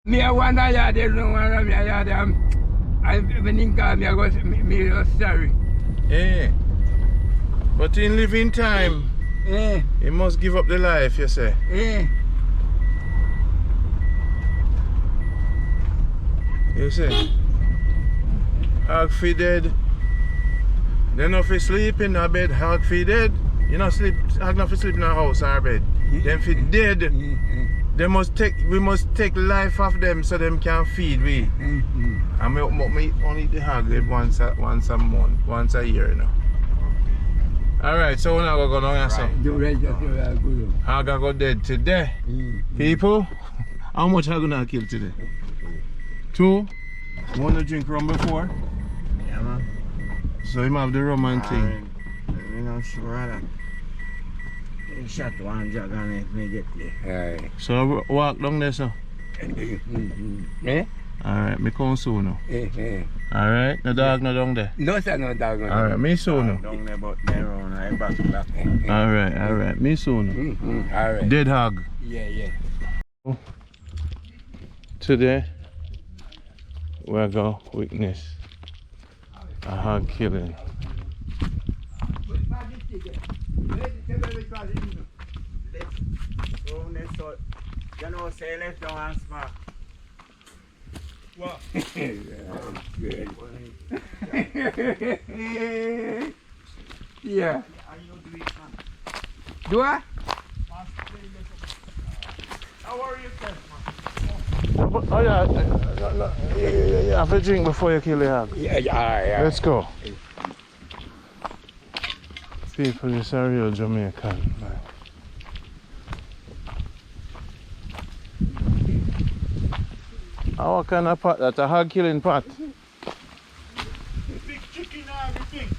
Me I want a yard, they don't want me a yard. When he call me, I go, me sorry. Eh. But in living time, he must give up the life, you say. You say. Hog feed dead. They not fi sleep in a bed, hog feed dead. You not sleep, hog not fi sleep in a house or bed. Them fi dead. They must we must take life off them so them can feed we. And me only eat the hog once a month, once a year, you know. Alright, so we're not going to go down here, so. Hog go dead today. People, how much hog gonna kill today? 2? Want to drink rum before? Yeah, man. So him have the rum and thing. You know, sure that. You shot one jug and it may get there. So walk down there, so. Alright, me come soon now. Alright, no dog no down there. No sir, no dog no. Alright, me soon now. Down there but there on I back black. Alright, me soon now. Alright. Dead hog. Yeah. Today we're going to witness a hog killing. You know, say left down and smack. What? Yeah. Do I? How are you, man? Oh yeah, you have a drink before you kill the hog. Yeah. Let's go. People, this is a real Jamaican, man. What kind of pot? That's a hog killing pot. Big chicken and everything.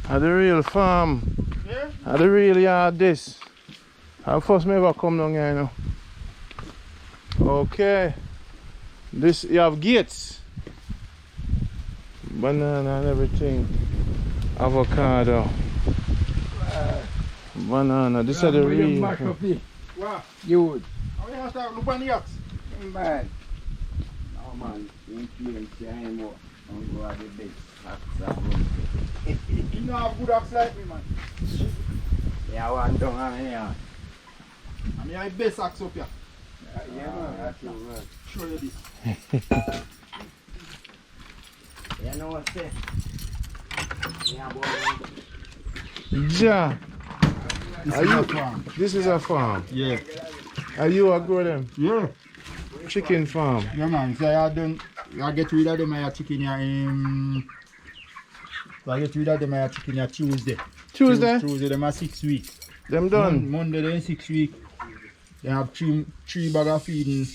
At the real farm. Yeah? At the real yard this. I first me ever come down here, you know. Okay. This you have gates. Banana and everything. Avocado. Banana. This is the real. Wow. You would. How you want to look on the yachts? Man. Oh man, you can't say anymore. I'm going to the big you know how good ox like me, man. Yeah, I want down on here. I mean, I best ox up here. Yeah, man. That's your word. Show you this. You know what's that? Yeah, boy. Ja. This is a farm. This is a farm. Yeah. Are you a grow them? Yeah. Chicken farm. Yeah, man. So I get rid of them my chicken here so I get rid of them my chicken here Tuesday. Tuesday? Tuesday, them are 6 weeks. Them done? Monday, then 6 weeks. They have three bag of feeding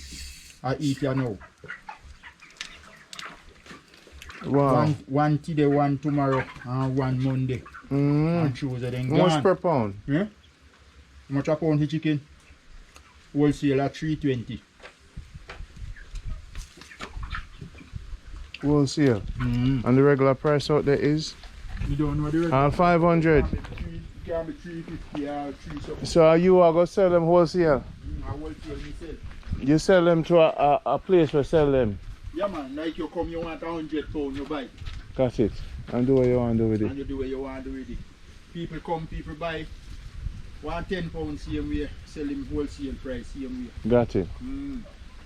I eat here now. Wow. One today, one tomorrow, and one Monday. And Tuesday, then How gone. much per pound? Yeah? How much a pound for chicken? Wholesale at $3.20. Wholesale. And the regular price out there is? You don't know the regular? 500. Can be 350 or 3 something. So are you are going to sell them wholesale? I wholesale myself. You sell them to a place where sell them? Yeah, man. Like you come, you want 100 pounds, you buy. Got it. And do what you want to do with And it. you do what you want to do with it. People come, people buy. Want 10 pounds same way, sell him wholesale price same way. Got it.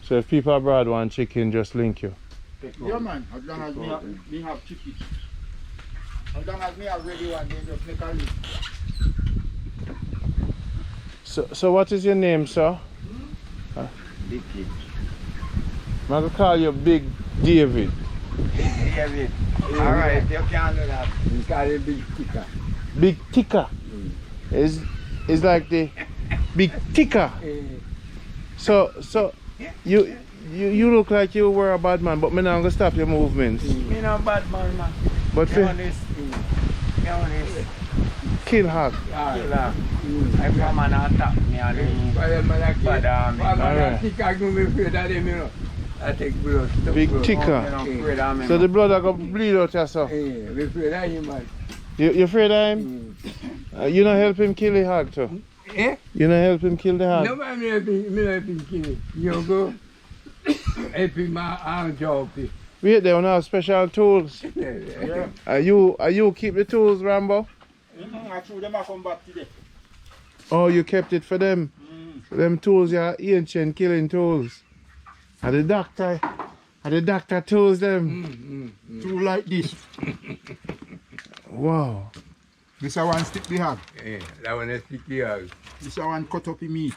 So if people abroad want chicken, just link you. Yeah, man. As long as me have chicken. As long as me have ready one, then just make a list. So what is your name, sir? Big kid. I'm going to call you Big David. David. Alright, you can't do that. You call it big ticker. Big Ticker. Is like the Big Ticker. So you look like you were a bad man, but me not gonna stop your movements. Me no bad man, man. But Be honest. Be honest. kill hog. Kill hog. I come and attack me and I take blood. Big ticker. So the blood are going to bleed out yourself. We afraid of him, man. You afraid of him? You not help him kill the hog too? Eh? You not help him kill the hog? No, man, me not help him kill him. You go. Et puis un job. Wait, they don't have special tools. Yeah. Are you keep the tools, Rambo? I threw them come back today. Oh, you kept it for them. Them tools, yeah, ancient killing tools. Are the doctor tools them? Tool like this. Wow. This one stick the hog. Yeah, that one is sticky out. This one cut up the meat.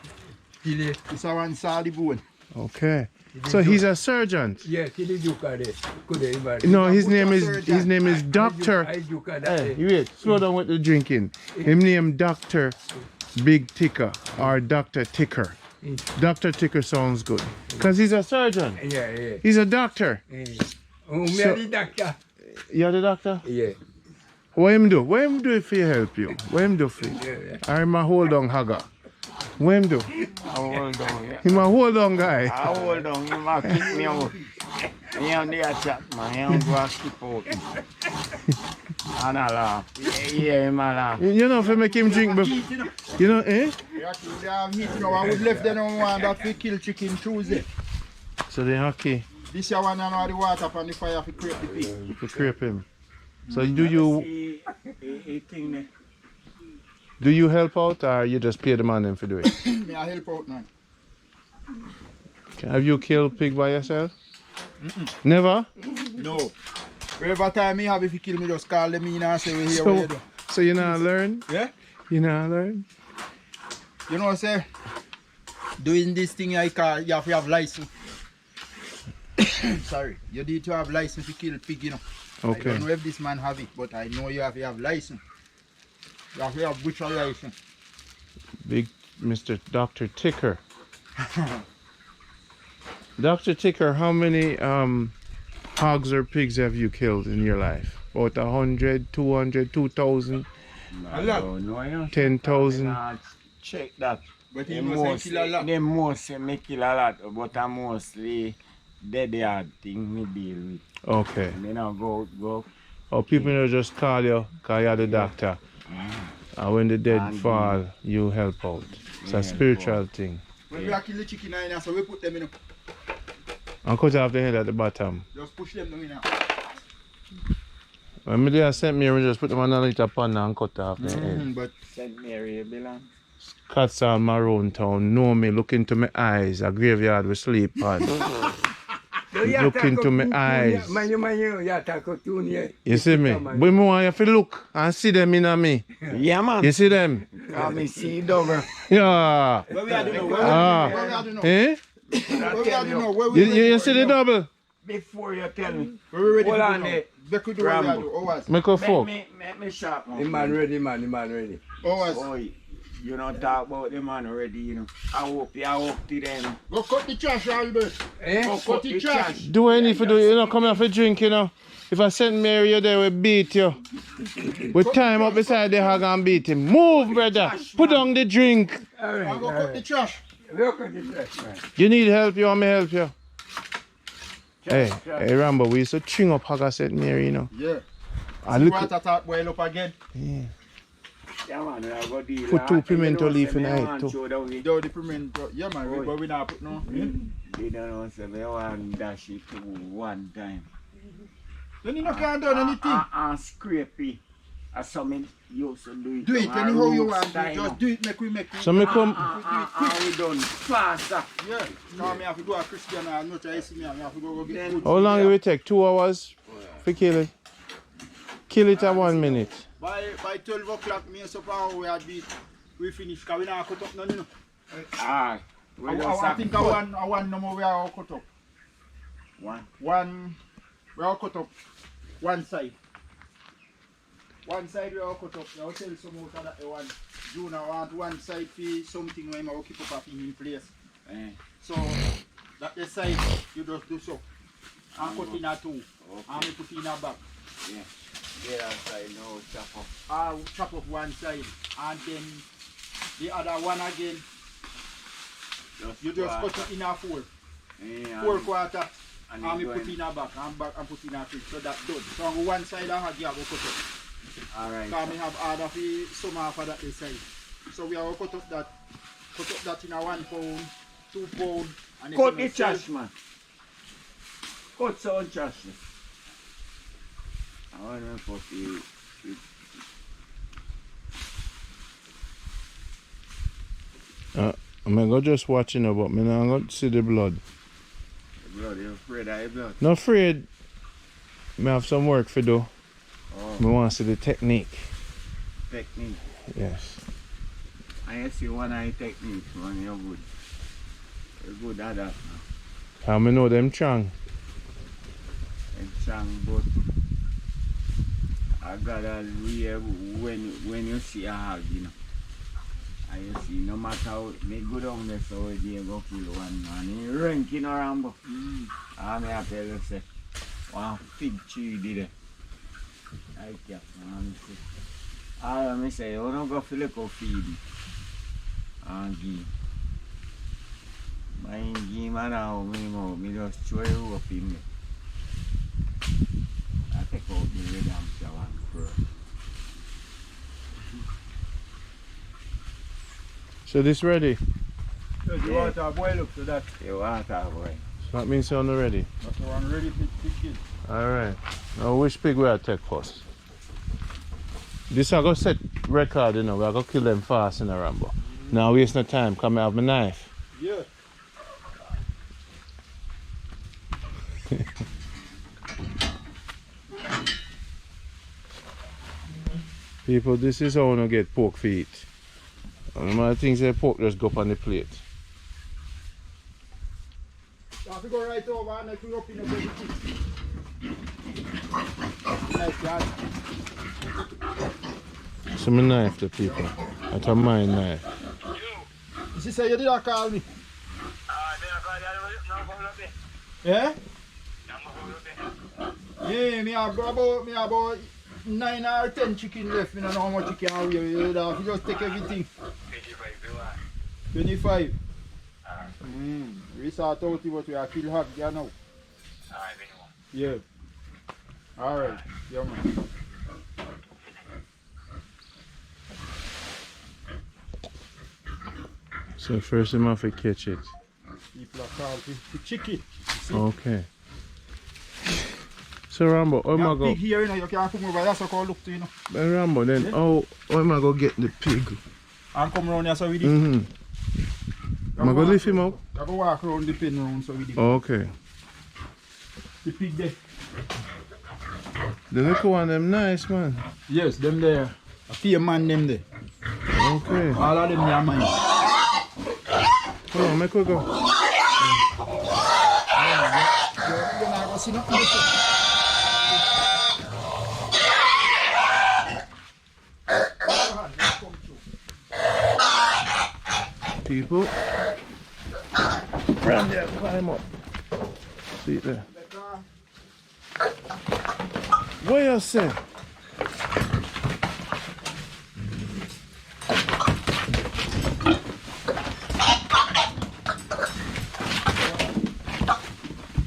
Kill it. This one saw the bone. Okay. So he's a surgeon. Yeah, kill it, you can it. No, his name is Doctor. I do Hey, that. you wait, slow down with the drinking. Him name Doctor Big Ticker or Doctor Ticker. Dr. Ticker sounds good. Because he's a surgeon. Yeah. He's a doctor. Me So- the doctor. You're the doctor? Yeah. What him do? What him do if he help you? What him do for you? Yeah. I'm a hold on hagger. What him do? Hold on, yeah. Him a hold on guy. Hold on, you might kick me out. You don't dare chat, man. You don't go and skip out. And I laugh. Yeah, him a laugh. You know if you make him drink before. You know, eh? Yeah, they have heat now. I would left them on one that we kill chicken Tuesday. So they hockey This year one and all the water up on the fire to create the pig. to crepe him. So do you help out or you just pay the man them for do it? Me I help out man. Have you killed pig by yourself? Never? No. Every time me have if you kill me just call them in and say we here what you do. So you not learn? Yeah? You not learn? You know say doing this thing you have to have license. Sorry. You need to have license to kill pig, you know. I Okay. don't know if this man have it, but I know you have to have license. You have to have butcher license. Big Mr. Dr. Ticker. Dr. Ticker, how many hogs or pigs have you killed in your life? About 100, 200, 2,000, A lot. No, you know. 10,000? Check that. But he They must say kill a lot. They most say me kill a lot, but I mostly dead hard thing me deal with. Okay. And then I go. Or people will just call you because you're the doctor. And when the dead And fall, you help out. It's a Yeah, spiritual thing. When we are kill the chicken in here, so we put them in. And cut off the head at the bottom. Just push them down in here. When me there sent me, we just put them on a little pan and cut off the head. But St. Mary belong. Cats on my own town know me, look into my eyes, a graveyard we sleep on. Look into my eyes. Man, you attack a tune here. You see me? But me want you to look and see them in me. Yeah, man. You see them? I me see double. Yeah. where we are doing now? Ah. Where we are doing now? Eh? Where we are doing now? Where we You see the double? Before you tell me, Where we ready hold to on do now? there. They could do what we are Rambo. doing. Oh, what? Make a fork. Make me sharp, The man ready, man. The man ready. Oh, what? Oh, you don't talk about the man already, you know. I hope to them. Go cut the trash, Albert. Eh? Go cut the trash. Do what you need to do. You know, come here for drink, you know. If I send Mary you there, we beat you. We time up beside the hog and beat him. Move, brother. Put down the drink. All right, I'll go cut the trash. Look at this, man. You need help, you want me help you? Hey, Rambo, we used to string up hog at St. Mary, you know. Yeah. And look, Water top boil up again. Yeah, man, I go deal. Put two pimento leaf in it, too. Do the pimento. Yeah, man. Oi. But we not put no. They don't know, say they want dash it to one time. Then you not can't do anything. Scrape it. As some used to do it. Do it from a anyhow you root want. style. Just do it. Make we make. so me come. We done faster. Yeah. Now me have to do a Christian and not a see me. I have to go get Then- food. How long will it take? 2 hours for kill it? Kill it at 1 minute. By 12 o'clock, me and Supper we finish. Cause we not cut up none, you know. Ah, we I just think have I want no more we are cut up. one. We are cut up one side. One side we are cut up. I will tell some out of that one. June I want one side for something when I will keep up in place. Eh, So that the side you just do so. And cut in a two. And we put in a back. yeah. There outside now, chop up. I'll chop up one side and then the other one again. You just cut it in a four. Yeah, 4 quarter. and And we you put going- in a back and put in a fridge. So that's done. So on one side I have you have to cut up. Alright. Because we have order for some half of that side. So we have to cut up that in a 1 pound, 2 pound. And if Cut you the sell- trash, man. cut sound trash. I want to put it. I'm gonna just watch it now, but I'm not going to see the blood. The blood, you're afraid of the blood? Not afraid. I have some work to do. Oh. I want to see the technique. Technique. Yes. I see one eye technique, man, you're good. You're good at that. How I know them strong? And strong, but I gotta real when you see a hog, you know. And you see, no matter how they go down there, so they go kill one man. He ranking around, but I may tell you, say, one fig tree did it. I can't, man. I say, you don't go feel like a feed. And give. My give man now, me just throw you up in there. I take out the red and shower and fur. So this ready? So the water boil up to that. The water boy. So that means you're ready. That's the one ready to kill. Alright. Now which pig will I take first? This I go set record, you know, we are going to kill them fast in a Rambo. Now waste no time, come I have my knife. Yeah. People, this is how you get pork feet. And one of the things that pork just go up on the plate. You have to go right over and make it up in the body. Like that. So my knife the people. That's a my knife. You see, say you did not call me. Yeah? Yeah, me have about 9 or 10 chicken left. I don't know how much you can weigh. You have to just take everything. 25. We start out what we are kill hot there now. Yeah. Alright. Yeah, man. So first I'm have to catch it. People are called the chicken. Okay. So Rambo, how am I go? Pig here, you know, you can't come over here, so come look to you know. Rambo, then Yeah. how am I go get the pig? And come around here so we did. Am I go lift him up? I go walk around the pen round so we did. Okay. The pig there. The little one them nice man. Yes, them there. A few man them there. Okay. All of them are mine. Hold on, make we go. You're not going to see nothing. People. Run there, climb up. See it there. What you say?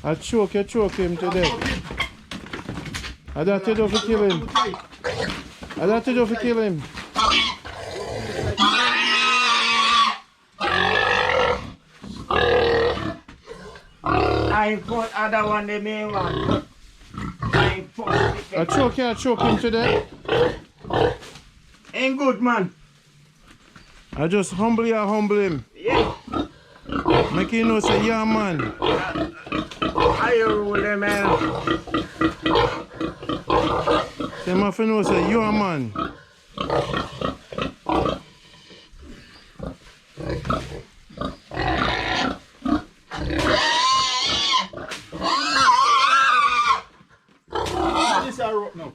I choke him to death. I don't do to kill him. I don't do to kill him. I put other one, the main one. I choke him to death. Ain't good, man. I just humble him. Yeah. Make you know say yeah man. I rule them, man. Say my friend know say you a man. This is a rope now.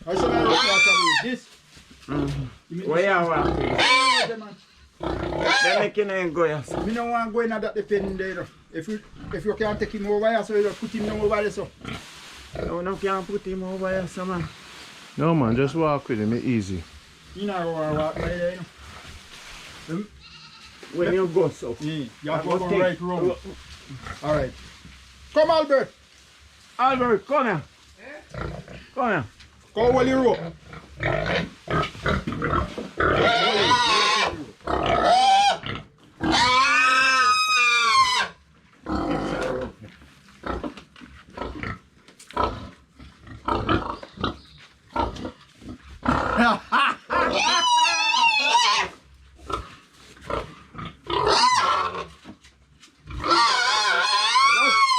I said I rope this. Where you want? They're making him go, yes. Me no want to go in that depend there. If you can't take him over here, so you just put him over there so. You no can't put him over here, so man. No man, just walk with him, it's easy. You know how I walk by there, you know. When you go so. Yeah, you have to go right round. Alright. Come Albert. Albert, come here. Come here. Go hold your rope.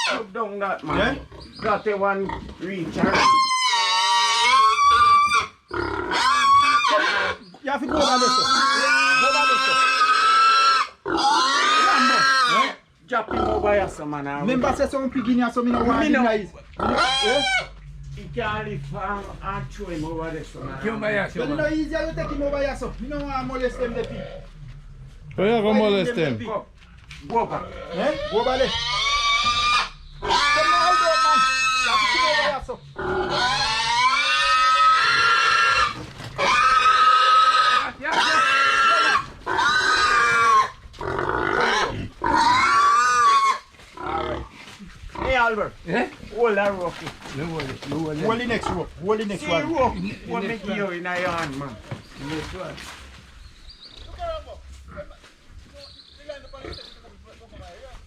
Put down that man. Yeah? Got the one recharge. You have to go over there, sir. Go over there, sir. Remember? Drop him over here, some man. Remember, say some pig in here, so me no want Me to no. deny. Yeah? He can't live and throw him over there, some man. Kill my ass, But you know, easier to take him over here, so. You know want to molest them, the pig. Oh, yeah, go molest them. Go. Go over. Eh? Go over there. Come now, Albert, man. You have to come over here, so. Hey Albert, Eh? hold that rope. No worry, no worry. Hold the next rope. Hold the next See one. rope, what make you in your hand, man. Next one.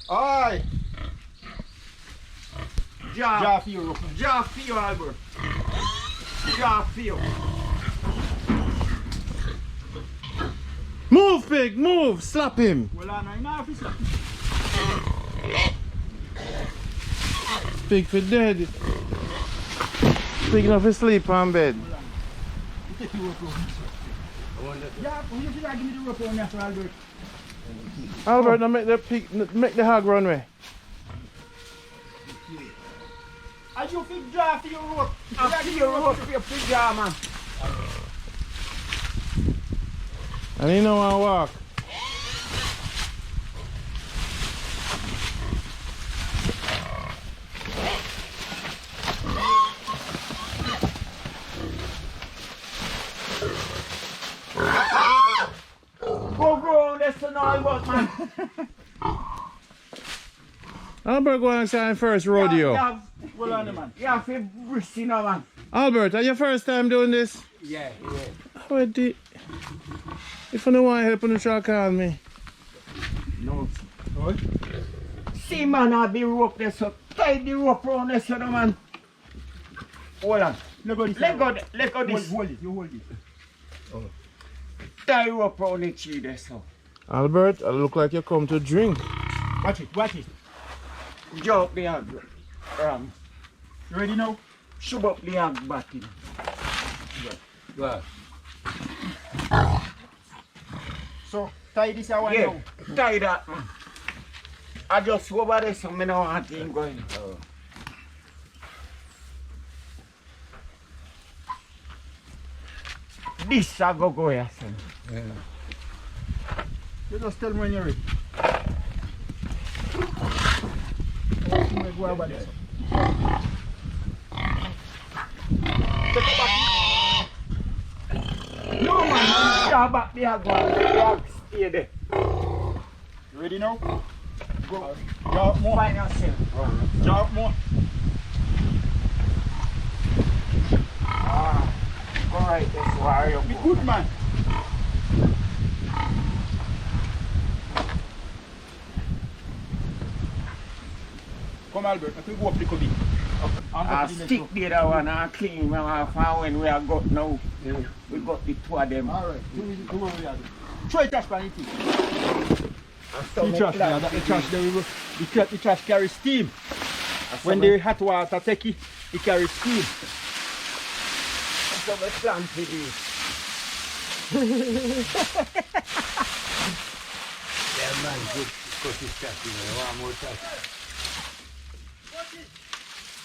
Aye. Jaw Jaw for you, rope. for you, Albert. Jaw for you. Move, pig, move, slap him. Well, I'm not officer. Pig for dead. Pig enough to sleep on bed. Take the rope, rope. Yeah, you should give me the rope on there for Albert. Albert, now make the pig, make the hog run away. And you fit draw for your rope. I feel rope for your big jaw, man. And he know how to walk. Go on, that's an Albert, man. Albert go alongside first rodeo. Well, on the man. You have to brisk, you know, man. Albert, are your first time doing this? Yeah, Where did... If you don't want help, you try to call me. No. See, man, I'll be rope there, so tie the rope around this, you know, man. Hold on. Let go this. Let go this. Hold it, you hold it. Tie rope around the tree there, so. Albert, I look like you come to drink. Watch it, watch it. Jump the hog. You ready now? Shove up the hog back in. yeah. So, tie this one Yeah, now. tie that, man. I just go over there, so I don't want him going. This I go here, son. Yeah. You just tell me when you're ready. Go over there. Take it back. No, man, draw back the hog, man. The hog stay there. You ready now? Go. Draw up more. Find yourself, bro. Draw up more. Alright, that's why you Be good, man. Come, Albert. I can go up a little bit. I stick the other one and clean my half and when we are got now. Yeah. We got the two of them. Alright. Do what we are doing. Throw it trash, man. So The trash there, the trash there, the trash carries steam. When the hot water take it, it carries steam. So we plan for this. Yeah, man, good. Because it's trash, you know. One more trash.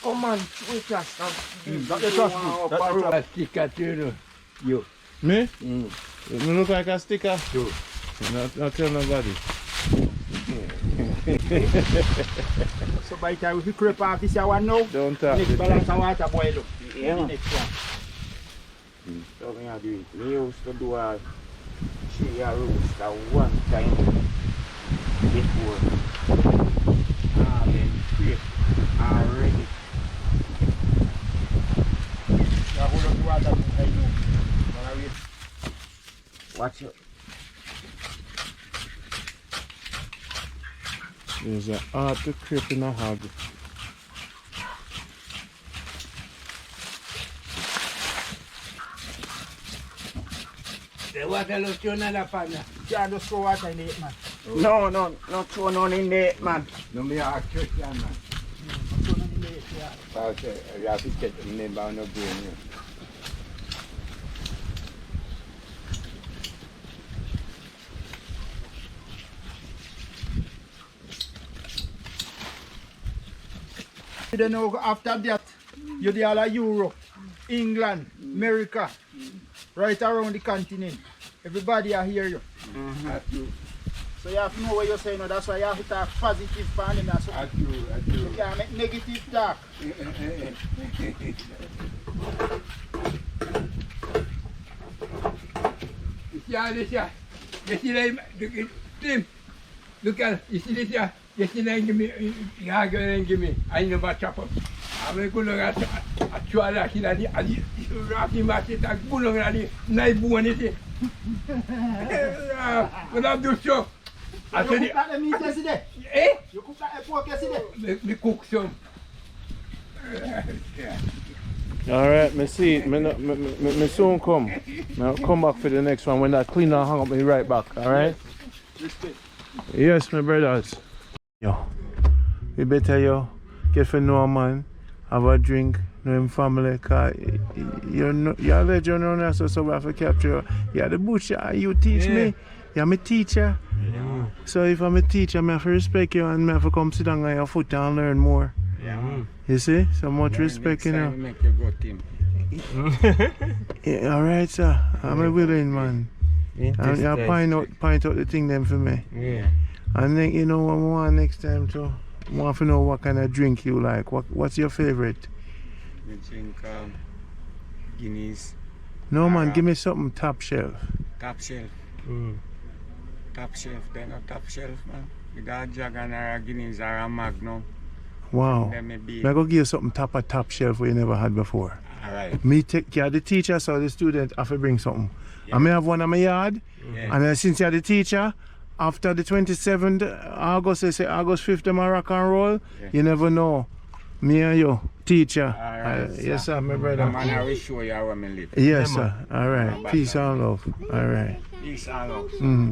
Come on, we trash now. That's the trash. That's the trash. A sticker too, you. Me? Mm. You look like a sticker? You. Not tell nobody. So by the time we creep off this one now, Don't talk. next balance of water boil up. Yeah, man. Next one. So me I do it. Me used to do a 3-year roast at one time before. Then create already. Yeah, hold on to water. I know. Watch it. There's an art to creep in a hog. The water look you na pana. Yeah, just throw water in it, man. No, not throw none in there, man. No me a Christian man. Throw it in it, yeah. Parce you have to get the name on the brain. You don't know after that, you do all of Europe, England, America, right around the continent. Everybody are hear you. So you have to know what you're saying. That's why you have to talk positive for them. You can't make negative talk. Yeah, this yeah. Yesterday, Tim, look at you see this yeah. Yesterday, give me, give me. I never chop up. I'm going to get a chua like that. I'm rocking my shit. I'm going to get a knife one. What I'm doing, so. I You said, cook that meat yesterday? eh? You cook that pork yesterday? Me cook some. Alright, me see it. Me soon come. I'll come back for the next one. When that cleaner hang up, me right back. Alright? Respect. Yes, my brothers. Yo, we better get to know a man, have a drink, know him family, cause you're a legend around here, so we have to capture you. You're the butcher, you teach me. You're my teacher. Yeah. So if I'm a teacher, I have to respect you and I have to come sit down on your foot and learn more. Yeah. You see? So much respect, you know. Make you go team. Yeah, alright, sir. I'm a willing man. And you point out the thing them for me. Yeah. And then you know what I want next time too. I want to know what kind of drink you like. What's your favorite? We drink Guinness. No man, give me something top shelf. Top shelf. Top shelf, then a top shelf, man. You got a Dragon or a Guinness or a Magnum. Wow. Then maybe. I'm gonna give you something top shelf we never had before. Alright. Me take care of the teacher, so the student have to bring something. Yeah. I may have one in my yard, Yeah. and since you're the teacher, after the 27th August, they say August 5th, them a rock and roll. Yeah. You never know. Me and you, teacher. Alright, Yes, sir, my Man, brother. I will show you how I live. Yes, sir. All right. Peace and love. All right. Peace and love. Mm-hmm.